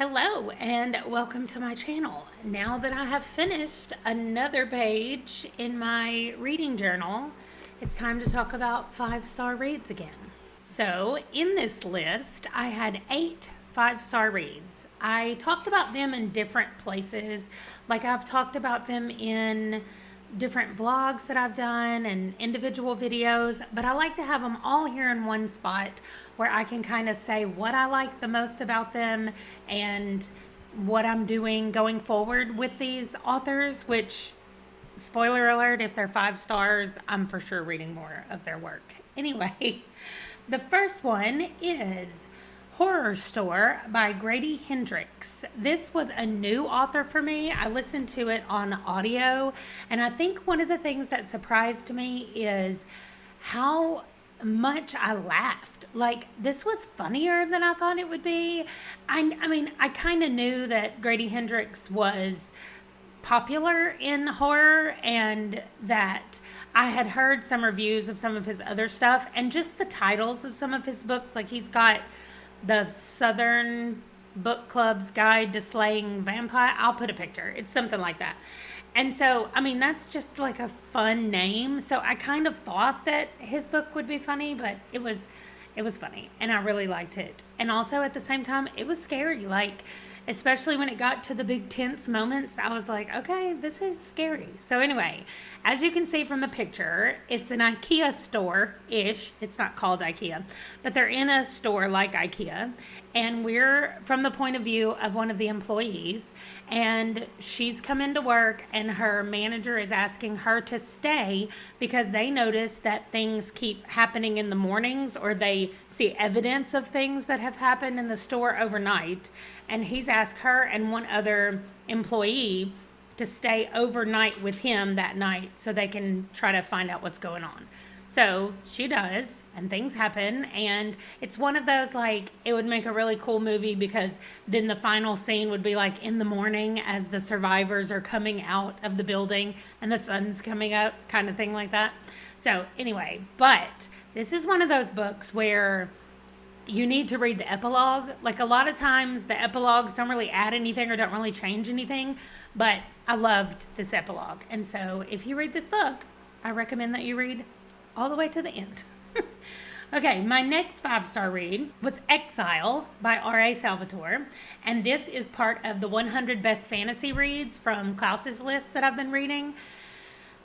Hello and welcome to my channel. Now that I have finished another page in my reading journal, it's time to talk about 5-star reads again. So in this list, I had 8 5-star reads. I talked about them in different places, like I've talked about them in different vlogs that I've done and individual videos, but I like to have them all here in one spot where I can kind of say what I like the most about them and what I'm doing going forward with these authors, which, spoiler alert, if they're 5 stars, I'm for sure reading more of their work. Anyway, the first one is Horrorstor by Grady Hendrix. This was a new author for me. I listened to it on audio, and I think one of the things that surprised me is how much I laughed. Like, this was funnier than I thought it would be. I mean, I kind of knew that Grady Hendrix was popular in horror and that I had heard some reviews of some of his other stuff and just the titles of some of his books. Like, he's got the Southern Book Club's Guide to Slaying Vampire. I'll put a picture. It's something like that. And so, I mean, that's just like a fun name. So I kind of thought that his book would be funny, but it was funny and I really liked it. And also at the same time, it was scary. Like, especially when it got to the big tense moments, I was like, okay, this is scary. So anyway, as you can see from the picture, it's an IKEA store-ish. It's not called IKEA, but they're in a store like IKEA. And we're from the point of view of one of the employees. And she's come into work and her manager is asking her to stay because they notice that things keep happening in the mornings or they see evidence of things that have happened in the store overnight. And he's asked her and one other employee to stay overnight with him that night so they can try to find out what's going on. So she does, and things happen, and it's one of those, like, it would make a really cool movie because then the final scene would be like in the morning as the survivors are coming out of the building and the sun's coming up, kind of thing like that. So anyway, but this is one of those books where you need to read the epilogue. Like, a lot of times the epilogues don't really add anything or don't really change anything, but I loved this epilogue. And so if you read this book, I recommend that you read all the way to the end. Okay, my next 5-star read was Exile by RA Salvatore. And this is part of the 100 Best Fantasy Reads from Klaus's list that I've been reading.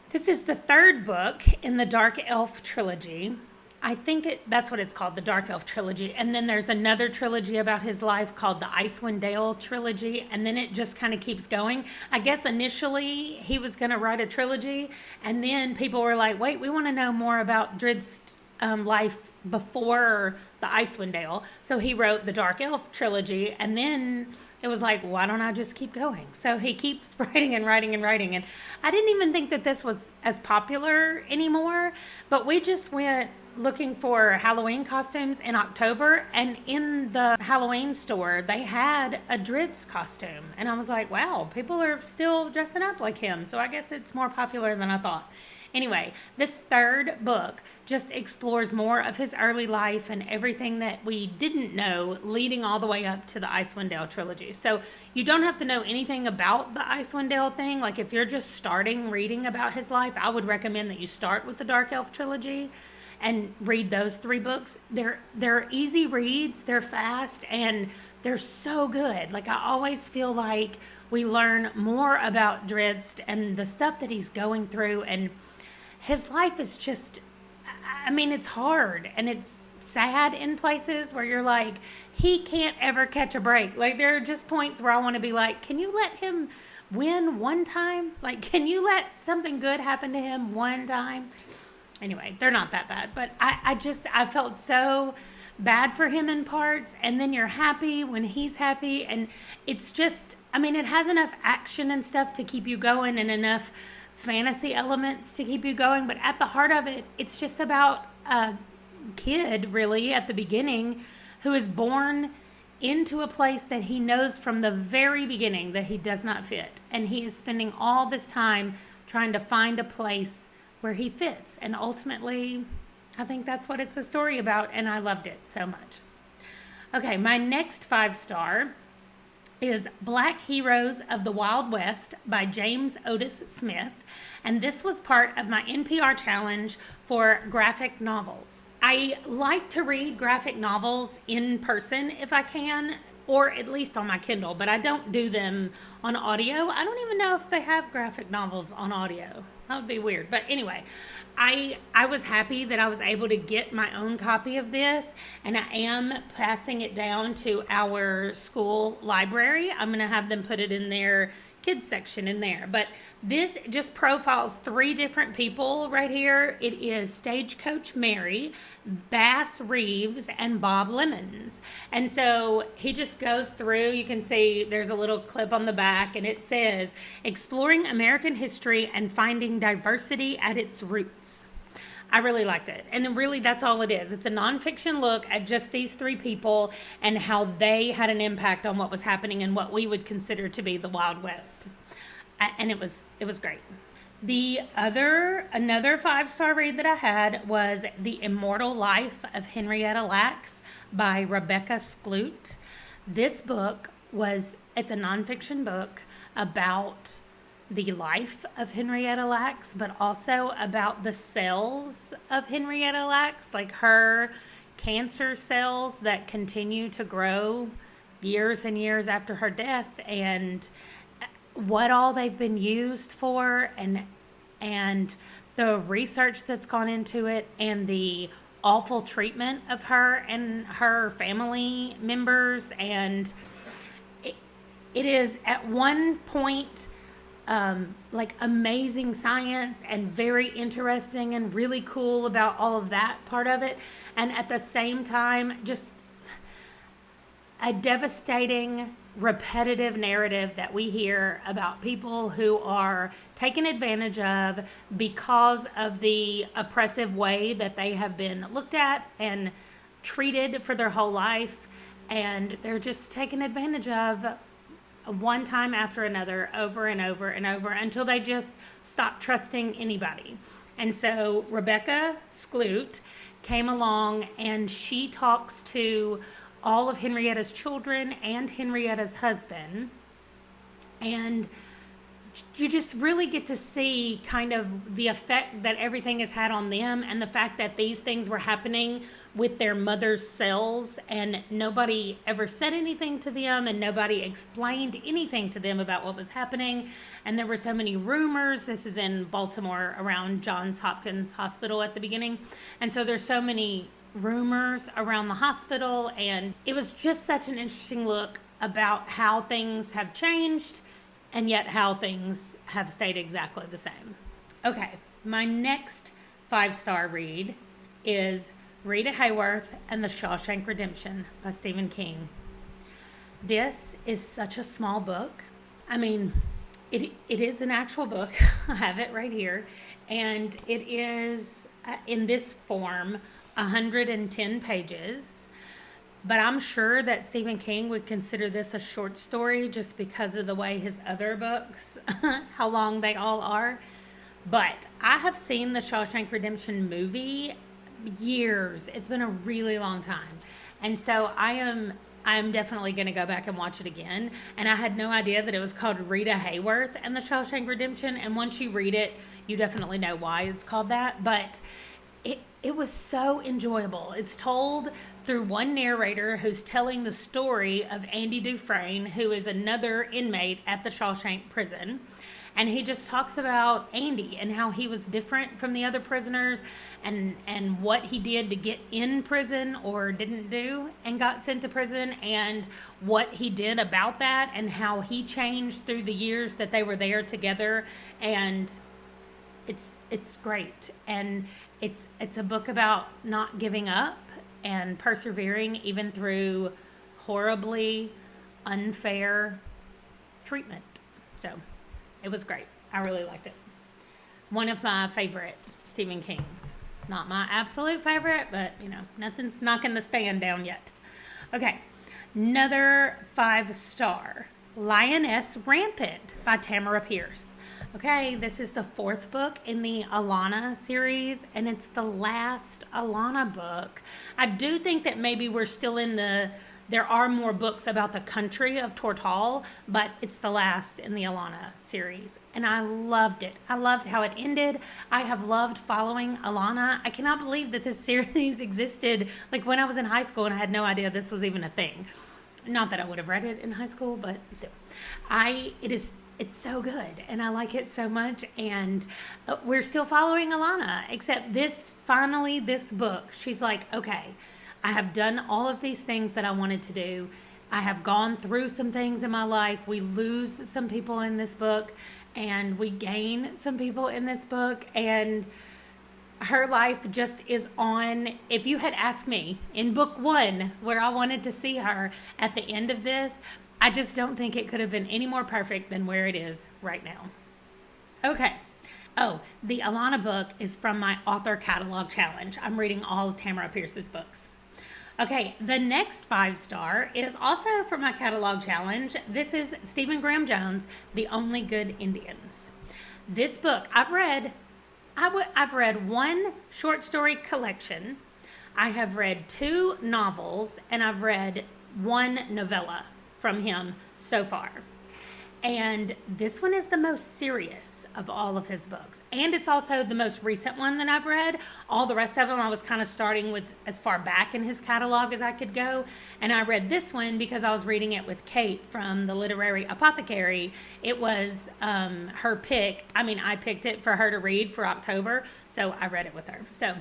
This is the 3rd book in the Dark Elf Trilogy. I think that's what it's called, the Dark Elf Trilogy. And then there's another trilogy about his life called the Icewind Dale Trilogy. And then it just kind of keeps going. I guess initially he was going to write a trilogy. And then people were like, wait, we want to know more about Drizzt life before the Icewind Dale. So he wrote the Dark Elf Trilogy. And then it was like, why don't I just keep going? So he keeps writing and writing and writing. And I didn't even think that this was as popular anymore. But we just went looking for Halloween costumes in October, and in the Halloween store they had a Drizzt costume, and I was like, wow, people are still dressing up like him, so I guess it's more popular than I thought. Anyway, this 3rd book just explores more of his early life and everything that we didn't know leading all the way up to the Icewind Dale trilogy. So you don't have to know anything about the Icewind Dale thing. Like, if you're just starting reading about his life, I would recommend that you start with the Dark Elf trilogy and read those 3 books. They're easy reads, they're fast, and they're so good. Like, I always feel like we learn more about Drizzt and the stuff that he's going through, and his life is just, I mean, it's hard and it's sad in places where you're like, he can't ever catch a break. Like, there are just points where I want to be like, can you let him win one time? Like, can you let something good happen to him one time? Anyway, they're not that bad, but I felt so bad for him in parts, and then you're happy when he's happy, and it's just, I mean, it has enough action and stuff to keep you going and enough fantasy elements to keep you going, but at the heart of it, it's just about a kid, really, at the beginning, who is born into a place that he knows from the very beginning that he does not fit, and he is spending all this time trying to find a place where he fits, and ultimately I think that's what it's a story about, and I loved it so much. Okay, my next 5-star is Black Heroes of the Wild West by James Otis Smith. And this was part of my NPR challenge for graphic novels. I like to read graphic novels in person if I can, or at least on my Kindle, but I don't do them on audio. I don't even know if they have graphic novels on audio. That would be weird. But anyway, I was happy that I was able to get my own copy of this, and I am passing it down to our school library. I'm going to have them put it in their kids section in there. But this just profiles 3 different people right here. It is Stagecoach Mary, Bass Reeves, and Bob Lemons. And so he just goes through. You can see there's a little clip on the back, and it says, "Exploring American history and finding diversity at its roots." I really liked it. And really, that's all it is. It's a nonfiction look at just these 3 people and how they had an impact on what was happening in what we would consider to be the Wild West. And it was great. Another 5-star read that I had was The Immortal Life of Henrietta Lacks by Rebecca Skloot. This book it's a nonfiction book about the life of Henrietta Lacks, but also about the cells of Henrietta Lacks, like her cancer cells that continue to grow years and years after her death, and what all they've been used for, and the research that's gone into it, and the awful treatment of her and her family members. And it is at one point like amazing science and very interesting and really cool about all of that part of it, and at the same time just a devastating repetitive narrative that we hear about people who are taken advantage of because of the oppressive way that they have been looked at and treated for their whole life, and they're just taken advantage of one time after another, over and over and over, until they just stop trusting anybody. And so Rebecca Skloot came along, and she talks to all of Henrietta's children and Henrietta's husband, and you just really get to see kind of the effect that everything has had on them, and the fact that these things were happening with their mother's cells, and nobody ever said anything to them, and nobody explained anything to them about what was happening. And there were so many rumors. This is in Baltimore around Johns Hopkins Hospital at the beginning, and so there's so many rumors around the hospital, and it was just such an interesting look about how things have changed and yet how things have stayed exactly the same. Okay, my next 5-star read is Rita Hayworth and the Shawshank Redemption by Stephen King. This is such a small book. I mean, it is an actual book. I have it right here. And it is, in this form, 110 pages. But I'm sure that Stephen King would consider this a short story just because of the way his other books, how long they all are. But I have seen the Shawshank Redemption movie years. It's been a really long time. And so I'm definitely going to go back and watch it again. And I had no idea that it was called Rita Hayworth and the Shawshank Redemption. And once you read it, you definitely know why it's called that. But it was so enjoyable. It's told through one narrator who's telling the story of Andy Dufresne, who is another inmate at the Shawshank prison. And he just talks about Andy and how he was different from the other prisoners, and what he did to get in prison or didn't do and got sent to prison, and what he did about that, and how he changed through the years that they were there together. And it's great. And it's a book about not giving up and persevering even through horribly unfair treatment. So it was great. I really liked it. One of my favorite Stephen Kings. Not my absolute favorite, but nothing's knocking the stand down yet. Okay, another 5-star. Lioness Rampant by Tamora Pierce. Okay, this is the 4th book in the Alana series, and it's the last Alana book. I do think that maybe we're still in the There are more books about the country of Tortal, but it's the last in the Alana series. And I loved it. I loved how it ended. I have loved following Alana. I cannot believe that this series existed like when I was in high school and I had no idea this was even a thing. Not that I would have read it in high school, but still. It's so good and I like it so much, and we're still following Alana, except this book, she's like, okay, I have done all of these things that I wanted to do. I have gone through some things in my life. We lose some people in this book and we gain some people in this book, and her life just is on. If you had asked me in book 1 where I wanted to see her at the end of this, I just don't think it could have been any more perfect than where it is right now. Okay. Oh, the Alana book is from my author catalog challenge. I'm reading all of Tamora Pierce's books. Okay, the next 5-star is also from my catalog challenge. This is Stephen Graham Jones, The Only Good Indians. This book I've read one short story collection. I have read 2 novels, and I've read 1 novella from him so far. And this one is the most serious of all of his books. And it's also the most recent one that I've read. All the rest of them I was kind of starting with as far back in his catalog as I could go. And I read this one because I was reading it with Kate from the Literary Apothecary. It was her pick. I mean, I picked it for her to read for October, so I read it with her. So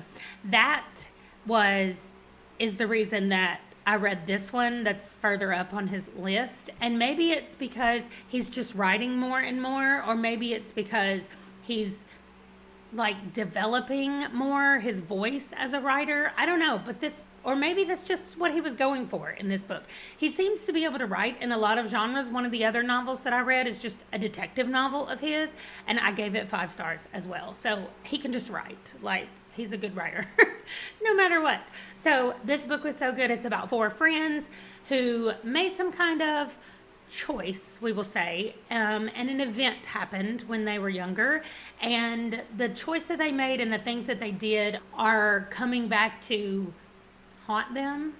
that is the reason that I read this one that's further up on his list. And maybe it's because he's just writing more and more, or maybe it's because he's like developing more his voice as a writer. I don't know, but or maybe that's just what he was going for in this book. He seems to be able to write in a lot of genres. One of the other novels that I read is just a detective novel of his, and I gave it 5 stars as well. So he can just write. Like, he's a good writer, no matter what. So this book was so good. It's about 4 friends who made some kind of choice, we will say, and an event happened when they were younger. And the choice that they made and the things that they did are coming back to haunt them.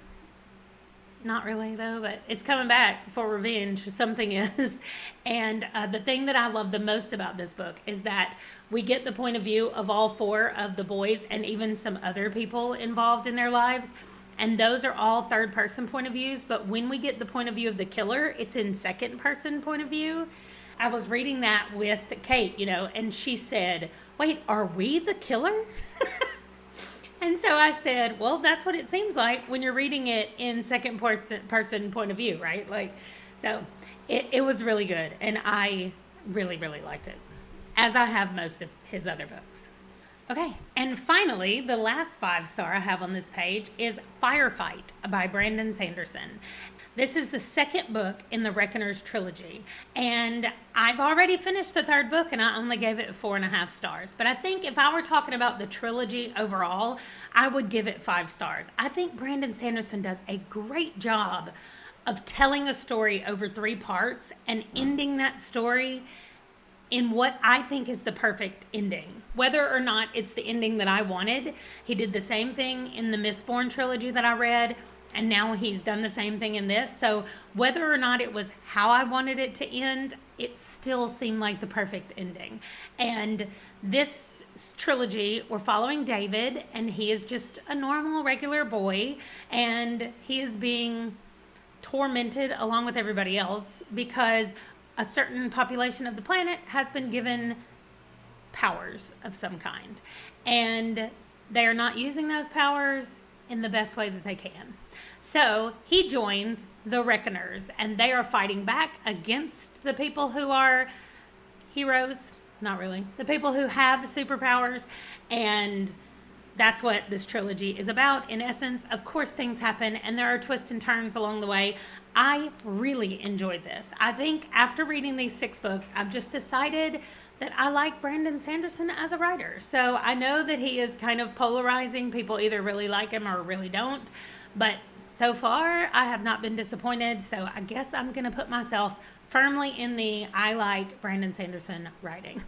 Not really, though, but it's coming back for revenge. Something is. And the thing that I love the most about this book is that we get the point of view of all 4 of the boys and even some other people involved in their lives. And those are all third-person point of views. But when we get the point of view of the killer, it's in second-person point of view. I was reading that with Kate, and she said, wait, are we the killer? And so I said, well, that's what it seems like when you're reading it in second person point of view, right? Like, so it was really good. And I really, really liked it, as I have most of his other books. Okay. And finally, the last 5-star I have on this page is Firefight by Brandon Sanderson. This is the second book in the Reckoners trilogy, and I've already finished the 3rd book, and I only gave it 4.5 stars. But I think if I were talking about the trilogy overall, I would give it 5 stars. I think Brandon Sanderson does a great job of telling a story over 3 parts and ending that story in what I think is the perfect ending. Whether or not it's the ending that I wanted, he did the same thing in the Mistborn trilogy that I read, and now he's done the same thing in this. So whether or not it was how I wanted it to end, it still seemed like the perfect ending. And this trilogy, we're following David, and he is just a normal, regular boy, and he is being tormented along with everybody else because a certain population of the planet has been given powers of some kind. And they are not using those powers in the best way that they can. So he joins the Reckoners, and they are fighting back against the people who are heroes. Not really. The people who have superpowers. And that's what this trilogy is about. In essence, of course, things happen, and there are twists and turns along the way. I really enjoyed this. I think after reading these 6 books, I've just decided that I like Brandon Sanderson as a writer. So I know that he is kind of polarizing. People either really like him or really don't. But so far, I have not been disappointed. So I guess I'm going to put myself firmly in the I like Brandon Sanderson writing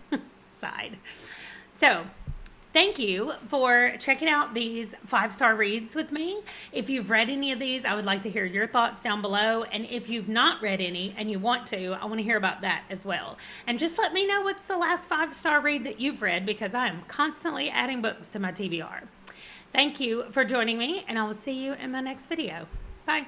side. So Thank you for checking out these 5-star reads with me. If you've read any of these, I would like to hear your thoughts down below. And if you've not read any and you want to, I want to hear about that as well. And just let me know what's the last 5-star read that you've read, because I am constantly adding books to my TBR. Thank you for joining me, and I will see you in my next video. Bye.